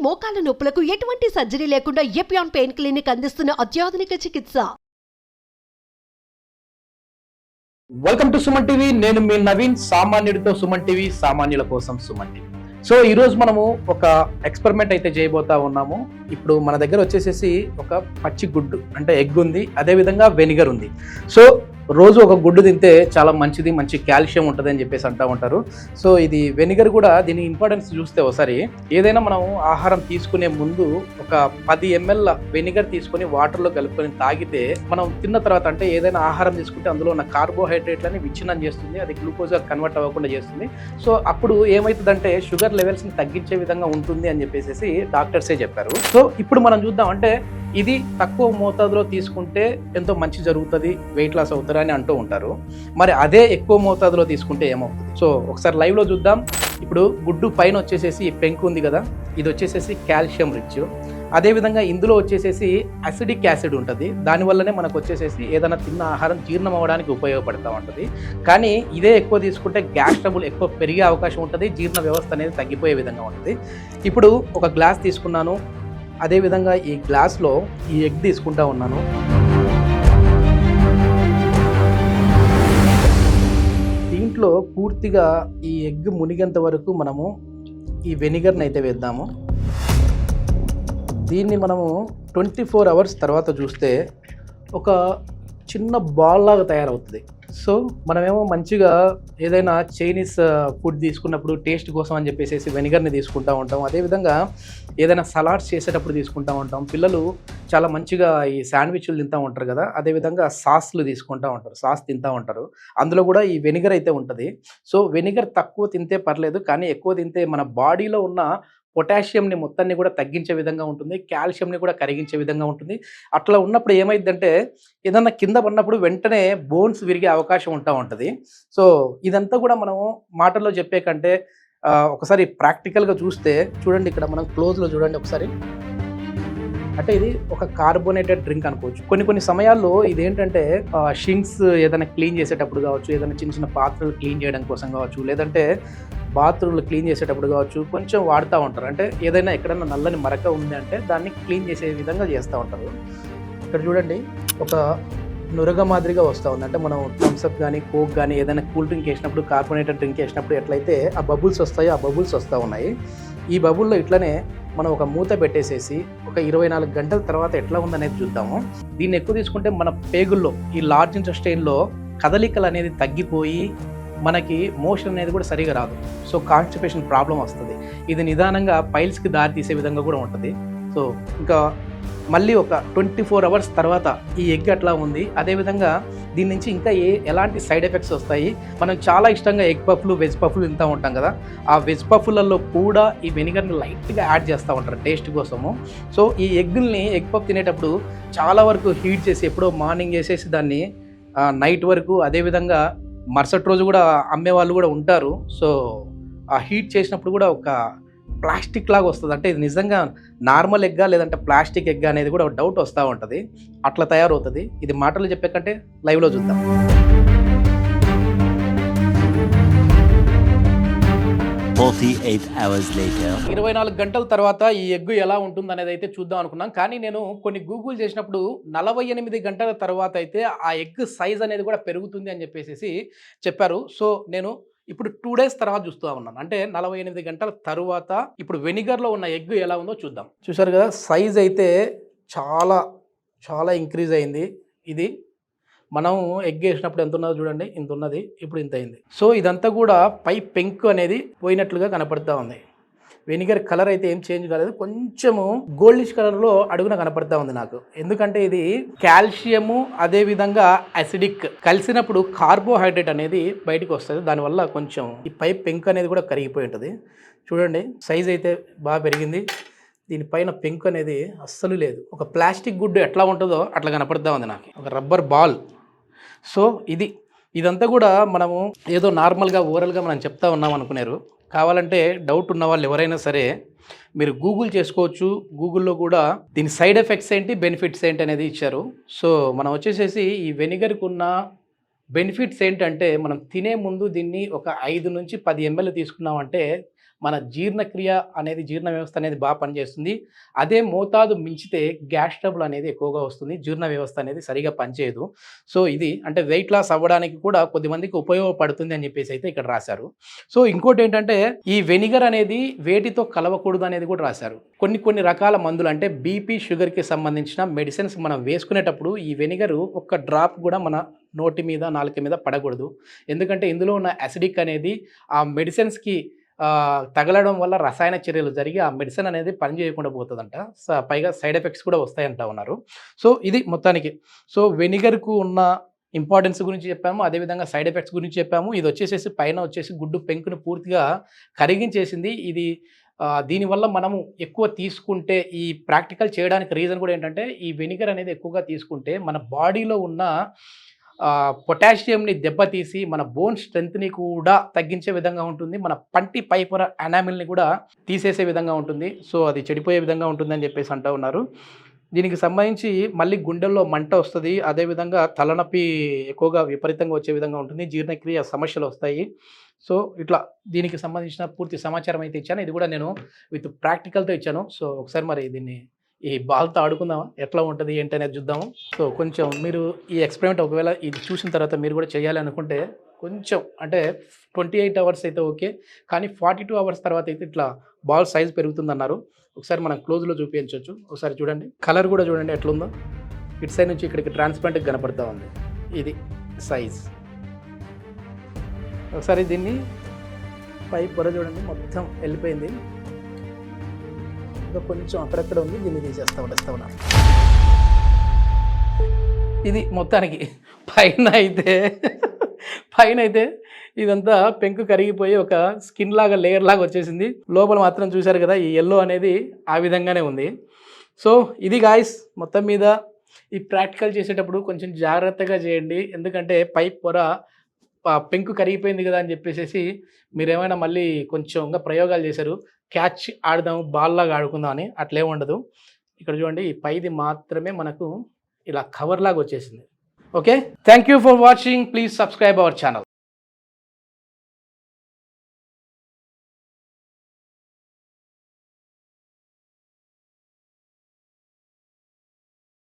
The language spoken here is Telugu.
మోకాల నొప్పులకు ఎటువంటి సర్జరీ లేకుండా ఎపియాన్ పెయిన్ క్లినిక్ అందిస్తున్న అత్యాధునిక చికిత్స. Welcome to Suman TV. నేను మీ నవీన్. సామాన్యుడితో సుమన్ టీవీ, సామాన్యుల కోసం సుమన్ టీవీ. సో ఈ రోజు మనము ఒక ఎక్స్పెరిమెంట్ అయితే చేయబోతా ఉన్నాము. ఇప్పుడు మన దగ్గర వచ్చేసేసి ఒక పచ్చి గుడ్డు అంటే ఎగ్ ఉంది, అదే విధంగా వెనిగర్ ఉంది. సో రోజు ఒక గుడ్డు తింటే చాలా మంచిది, మంచి కాల్షియం ఉంటుంది అని చెప్పేసి అంటూ ఉంటారు. సో ఇది వెనిగర్ కూడా దీని ఇంపార్టెన్స్ చూస్తే ఒకసారి ఏదైనా మనం ఆహారం తీసుకునే ముందు ఒక 10 ml వెనిగర్ తీసుకొని వాటర్లో కలుపుకొని తాగితే మనం తిన్న తర్వాత అంటే ఏదైనా ఆహారం తీసుకుంటే అందులో ఉన్న కార్బోహైడ్రేట్లని విచ్ఛిన్నం చేస్తుంది, అది గ్లూకోజ్గా కన్వర్ట్ అవ్వకుండా చేస్తుంది. సో అప్పుడు ఏమవుతుందంటే షుగర్ లెవెల్స్ని తగ్గించే విధంగా ఉంటుంది అని చెప్పేసి డాక్టర్సే చెప్పారు. సో ఇప్పుడు మనం చూద్దాం అంటే ఇది తక్కువ మోతాదులో తీసుకుంటే ఎంతో మంచి జరుగుతుంది, వెయిట్ లాస్ అవుతారు అని అంటూ ఉంటారు. మరి అదే ఎక్కువ మోతాదులో తీసుకుంటే ఏమవుతుంది? సో ఒకసారి లైవ్లో చూద్దాం. ఇప్పుడు గుడ్డు పైన వచ్చేసేసి పెంకు ఉంది కదా, ఇది వచ్చేసేసి కాల్షియం రిచ్. అదేవిధంగా ఇందులో వచ్చేసేసి అసిడిక్ యాసిడ్ ఉంటుంది, దానివల్లనే మనకు వచ్చేసేసి ఏదైనా తిన్న ఆహారం జీర్ణం అవ్వడానికి ఉపయోగపడుతూ ఉంటుంది. కానీ ఇదే ఎక్కువ తీసుకుంటే గ్యాస్ ట్రబుల్ ఎక్కువ పెరిగే అవకాశం ఉంటుంది, జీర్ణ వ్యవస్థ అనేది తగ్గిపోయే విధంగా ఉంటుంది. ఇప్పుడు ఒక గ్లాస్ తీసుకున్నాను, అదేవిధంగా ఈ గ్లాస్లో ఈ ఎగ్ తీసుకుంటా ఉన్నాను. దీంట్లో పూర్తిగా ఈ ఎగ్ మునిగేంత వరకు మనము ఈ వెనిగర్ని అయితే వేద్దాము. దీన్ని మనము 24 hours తర్వాత చూస్తే ఒక చిన్న బాల్ లాగా తయారవుతుంది. సో మనమేమో మంచిగా ఏదైనా చైనీస్ ఫుడ్ తీసుకున్నప్పుడు టేస్ట్ కోసం అని చెప్పేసి వెనిగర్ని తీసుకుంటూ ఉంటాం, అదేవిధంగా ఏదైనా సలాడ్స్ చేసేటప్పుడు తీసుకుంటూ ఉంటాం. పిల్లలు చాలా మంచిగా ఈ శాండ్విచ్లు తింటూ ఉంటారు కదా, అదేవిధంగా సాస్లు తీసుకుంటూ ఉంటారు, సాస్ తింటూ ఉంటారు, అందులో కూడా ఈ వెనిగర్ అయితే ఉంటుంది. సో వెనిగర్ తక్కువ తింటే పర్లేదు, కానీ ఎక్కువ తింటే మన బాడీలో ఉన్న పొటాషియంని మొత్తాన్ని కూడా తగ్గించే విధంగా ఉంటుంది, కాల్షియంని కూడా కరిగించే విధంగా ఉంటుంది. అట్లా ఉన్నప్పుడు ఏమైందంటే ఏదన్నా కింద పడినప్పుడు వెంటనే బోన్స్ విరిగే అవకాశం ఉంటుంది. సో ఇదంతా కూడా మనము మాటల్లో చెప్పే కంటే ఒకసారి ప్రాక్టికల్గా చూస్తే చూడండి, ఇక్కడ మనం క్లోజ్లో చూడండి ఒకసారి. అంటే ఇది ఒక కార్బోనేటెడ్ డ్రింక్ అనుకోవచ్చు. కొన్ని సమయాల్లో ఇదేంటంటే షింక్స్ ఏదైనా క్లీన్ చేసేటప్పుడు కావచ్చు, ఏదైనా చిన్న చిన్న పాత్రలు క్లీన్ చేయడం కోసం కావచ్చు, లేదంటే బాత్రూమ్లు క్లీన్ చేసేటప్పుడు కావచ్చు, కొంచెం వాడుతూ ఉంటారు. అంటే ఏదైనా ఎక్కడైనా నల్లని మరక ఉంది అంటే దాన్ని క్లీన్ చేసే విధంగా చేస్తూ ఉంటారు. ఇక్కడ చూడండి ఒక నురగ మాదిరిగా వస్తూ ఉంది. అంటే మనం థమ్స్అప్ కానీ కోక్ కానీ ఏదైనా కూల్ డ్రింక్ వేసినప్పుడు, కార్బోనేటెడ్ డ్రింక్ వేసినప్పుడు ఎట్లయితే ఆ బబుల్స్ వస్తాయో ఆ బబుల్స్ వస్తూ ఉన్నాయి. ఈ బబుల్లో ఇట్లనే మనం ఒక మూత పెట్టేసేసి ఒక 24 గంటల తర్వాత ఎట్లా ఉందనేది చూద్దాము. దీన్ని ఎక్కువ తీసుకుంటే మన పేగుల్లో ఈ లార్జ్ ఇంటెస్టైన్లో కదలికలు అనేది తగ్గిపోయి మనకి మోషన్ అనేది కూడా సరిగా రాదు. సో కాన్స్టిపేషన్ ప్రాబ్లం వస్తుంది. ఇది నిదానంగా పైల్స్కి దారి తీసే విధంగా కూడా ఉంటుంది. సో ఇంకా మళ్ళీ ఒక 24 hours తర్వాత ఈ ఎగ్ అట్లా ఉంది. అదేవిధంగా దీని నుంచి ఇంకా ఎలాంటి సైడ్ ఎఫెక్ట్స్ వస్తాయి. మనం చాలా ఇష్టంగా ఎగ్ పఫ్లు, వెజ్ పఫ్లు తింటూ ఉంటాం కదా, ఆ వెజ్ పఫ్లలో కూడా ఈ వెనిగర్ని లైట్గా యాడ్ చేస్తూ ఉంటారు టేస్ట్ కోసము. సో ఈ ఎగ్ పఫ్ తినేటప్పుడు చాలా వరకు హీట్ చేసి ఎప్పుడో మార్నింగ్ చేసేసి దాన్ని నైట్ వరకు, అదేవిధంగా మరుసటి రోజు కూడా అమ్మే వాళ్ళు కూడా ఉంటారు. సో ఆ హీట్ చేసినప్పుడు కూడా ఒక ప్లాస్టిక్ లాగా వస్తుంది. అంటే ఇది నిజంగా నార్మల్ ఎగ్గా లేదంటే ప్లాస్టిక్ ఎగ్గా అనేది కూడా డౌట్ వస్తూ ఉంటుంది. అట్లా తయారవుతుంది. ఇది మాటలు చెప్పే కంటే లైవ్లో చూద్దాం. 48 hours later. 24 గంటల తర్వాత ఈ ఎగ్ ఎలా ఉంటుంది అనేది అయితే చూద్దాం అనుకున్నాం. కానీ నేను కొన్ని గూగుల్ చేసినప్పుడు 48 గంటల తర్వాత అయితే ఆ ఎగ్ సైజ్ అనేది కూడా పెరుగుతుంది అని చెప్పేసి చెప్పారు. సో నేను ఇప్పుడు 2 days తర్వాత చూస్తూ ఉన్నాను. అంటే 48 గంటల తర్వాత ఇప్పుడు వెనిగర్లో ఉన్న ఎగ్ ఎలా ఉందో చూద్దాం. చూసారు కదా, సైజ్ అయితే చాలా చాలా ఇంక్రీజ్ అయింది. ఇది మనం ఎగ్ వేసినప్పుడు ఎంత ఉన్నదో చూడండి, ఇంత ఉన్నది, ఇప్పుడు ఇంత అయింది. సో ఇదంతా కూడా పై పెంకు అనేది పోయినట్లుగా కనపడుతూ ఉంది. వెనిగర్ కలర్ అయితే ఏం చేంజ్ కాలేదు, కొంచెము గోల్డిష్ కలర్లో అడుగున కనపడతా ఉంది నాకు. ఎందుకంటే ఇది కాల్షియము అదేవిధంగా అసిడిక్ కలిసినప్పుడు కార్బోహైడ్రేట్ అనేది బయటకు వస్తుంది, దానివల్ల కొంచెం ఈ పై పెంకు అనేది కూడా కరిగిపోయి ఉంటుంది. చూడండి సైజ్ అయితే బాగా పెరిగింది. దీనిపైన పెంకు అనేది అస్సలు లేదు. ఒక ప్లాస్టిక్ గుడ్డు ఎట్లా ఉంటుందో అట్లా కనపడతా ఉంది నాకు, ఒక రబ్బర్ బాల్. సో ఇదంతా కూడా మనము ఏదో నార్మల్గా ఓరల్గా మనం చెప్తా ఉన్నాం అనుకున్నారు. కావాలంటే డౌట్ ఉన్న వాళ్ళు ఎవరైనా సరే మీరు గూగుల్ చేసుకోవచ్చు. గూగుల్లో కూడా దీని సైడ్ ఎఫెక్ట్స్ ఏంటి, బెనిఫిట్స్ ఏంటి అనేది ఇచ్చారు. సో మనం వచ్చేసేసి ఈ వెనిగర్కి ఉన్న బెనిఫిట్స్ ఏంటంటే మనం తినే ముందు దీన్ని ఒక 5 నుంచి 10 ml తీసుకున్నామంటే మన జీర్ణక్రియ అనేది జీర్ణ వ్యవస్థ అనేది బాగా పనిచేస్తుంది. అదే మోతాదు మించితే గ్యాస్ ట్రబుల్ అనేది ఎక్కువగా వస్తుంది, జీర్ణ వ్యవస్థ అనేది సరిగా పనిచేయదు. సో ఇది అంటే వెయిట్ లాస్ అవ్వడానికి కూడా కొద్దిమందికి ఉపయోగపడుతుంది అని చెప్పేసి అయితే ఇక్కడ రాశారు. సో ఇంకోటి ఏంటంటే ఈ వెనిగర్ అనేది వేటితో కలవకూడదు అనేది కూడా రాశారు. కొన్ని రకాల మందులు అంటే బీపీ షుగర్కి సంబంధించిన మెడిసిన్స్ మనం వేసుకునేటప్పుడు ఈ వెనిగర్ ఒక్క డ్రాప్ కూడా మన నోటి మీద నాలుక మీద పడకూడదు. ఎందుకంటే ఇందులో ఉన్న యాసిడిక్ అనేది ఆ మెడిసిన్స్కి తగలడం వల్ల రసాయన చర్యలు జరిగి ఆ మెడిసిన్ అనేది పనిచేయకుండా పోతుందంట. పైగా సైడ్ ఎఫెక్ట్స్ కూడా వస్తాయంట ఉన్నారు. సో ఇది మొత్తానికి సో వెనిగర్కు ఉన్న ఇంపార్టెన్స్ గురించి చెప్పాము, అదేవిధంగా సైడ్ ఎఫెక్ట్స్ గురించి చెప్పాము. ఇది వచ్చేసేసి పైన వచ్చేసి గుడ్డు పెంకును పూర్తిగా కరిగించేసింది. ఇది దీనివల్ల మనము ఎక్కువ తీసుకుంటే ఈ ప్రాక్టికల్ చేయడానికి రీజన్ కూడా ఏంటంటే ఈ వెనిగర్ అనేది ఎక్కువగా తీసుకుంటే మన బాడీలో ఉన్న పొటాషియంని దెబ్బతీసి మన బోన్ స్ట్రెంత్ని కూడా తగ్గించే విధంగా ఉంటుంది, మన పంటి పైపొర ఎనామిల్ని కూడా తీసేసే విధంగా ఉంటుంది. సో అది చెడిపోయే విధంగా ఉంటుందని చెప్పేసి అంటూ ఉన్నారు. దీనికి సంబంధించి మళ్ళీ గుండెల్లో మంట వస్తుంది, అదేవిధంగా తలనొప్పి ఎక్కువగా విపరీతంగా వచ్చే విధంగా ఉంటుంది, జీర్ణక్రియ సమస్యలు వస్తాయి. సో ఇట్లా దీనికి సంబంధించిన పూర్తి సమాచారం అయితే ఇచ్చాను. ఇది కూడా నేను విత్ ప్రాక్టికల్తో ఇచ్చాను. సో ఒకసారి మరి దీన్ని ఈ బాల్తో ఆడుకుందామా, ఎట్లా ఉంటుంది ఏంటి అనేది చూద్దాము. సో కొంచెం మీరు ఈ ఎక్స్పెరిమెంట్ ఒకవేళ ఇది చూసిన తర్వాత మీరు కూడా చేయాలి అనుకుంటే కొంచెం అంటే 28 అవర్స్ అయితే ఓకే, కానీ 42 అవర్స్ తర్వాత అయితే ఇట్లా బాల్ సైజ్ పెరుగుతుందన్నారు. ఒకసారి మనం క్లోజ్లో చూపించవచ్చు. ఒకసారి చూడండి, కలర్ కూడా చూడండి ఎట్లుందో. ఇటు సైడ్ నుంచి ఇక్కడికి ట్రాన్స్పరెంట్గా కనపడుతూ ఉంది. ఇది సైజ్. ఒకసారి దీన్ని పై పొర చూడండి, మొత్తం వెళ్ళిపోయింది. ఇంకా కొంచెం అక్కడెక్కడ ఉంది, దీన్ని తీసేస్తా ఉన్నాను. ఇది మొత్తానికి పైన అయితే ఇదంతా పెంకు కరిగిపోయి ఒక స్కిన్ లాగా లేయర్ లాగా వచ్చేసింది. లోపల మాత్రం చూశారు కదా ఈ ఎల్లో అనేది ఆ విధంగానే ఉంది. సో ఇది గాయ్స్, మొత్తం మీద ఈ ప్రాక్టికల్ చేసేటప్పుడు కొంచెం జాగ్రత్తగా చేయండి. ఎందుకంటే పై పొర పెంకు కరిగిపోయింది కదా అని చెప్పేసి మీరేమైనా మళ్ళీ కొంచెంగా ప్రయోగాలు చేశారు, క్యాచ్ ఆడదాం బాల్ లాగా ఆడుకుందాం అని, అట్లే ఉండదు. ఇక్కడ చూడండి ఈ పైది మాత్రమే మనకు ఇలా కవర్ లాగా వచ్చేసింది. Okay, thank you for watching. Please subscribe our channel.